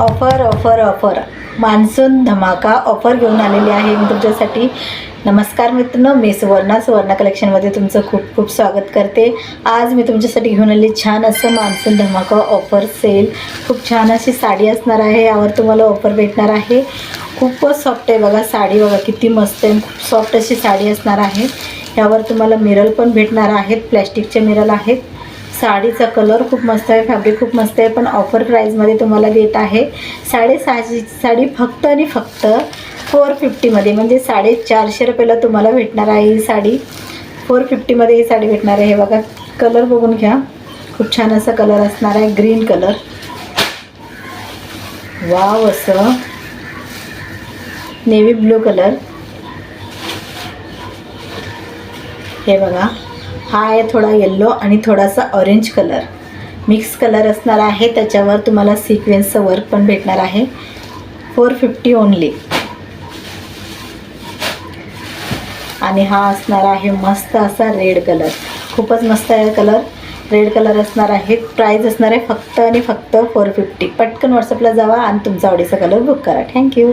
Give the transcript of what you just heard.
Offer offer offer monsoon धमाका offer घेऊन आलेली आहे मी तुमच्यासाठी. नमस्कार मित्रांनो, मी सुवर्ण कलेक्शनमध्ये तुमचं खूप खूप स्वागत करते. आज मी तुमच्यासाठी घेऊन आली छान असं मान्सून धमाका ऑफर सेल. खूप छान अशी साडी असणार आहे, यावर तुम्हाला ऑफर भेटणार आहे. खूपच सॉफ्ट आहे बघा साडी, बघा किती मस्त आहे. खूप सॉफ्ट अशी साडी असणार आहे. यावर तुम्हाला मिरर पण भेटणार आहेत, प्लॅस्टिकचे मिरर आहेत. साडीचा कलर खूप मस्त आहे, फॅब्रिक खूप मस्त आहे. पण ऑफर प्राईजमध्ये तुम्हाला देत आहे 650 साडी फक्त आणि फक्त 450मध्ये, म्हणजे 450 रुपयाला तुम्हाला भेटणार आहे ही साडी. 450मध्ये ही साडी भेटणार आहे. हे बघा कलर बघून घ्या, खूप छान असा कलर असणार आहे, ग्रीन कलर. वाव, असं नेव्ही ब्लू कलर. हे बघा, हा आहे थोडा येल्लो आणि थोडासा ऑरेंज कलर, मिक्स कलर असणार आहे. त्याच्यावर तुम्हाला सिक्वेन्सचं वर्क पण भेटणार आहे. 450 ओनली. आणि हा असणार आहे मस्त असा रेड कलर, खूपच मस्त आहे कलर. रेड कलर असणार आहे. प्राईज असणार आहे फक्त आणि फक्त 450. पटकन व्हॉट्सअपला जावा आणि तुमचा आवडीचा कलर बुक करा. थँक्यू.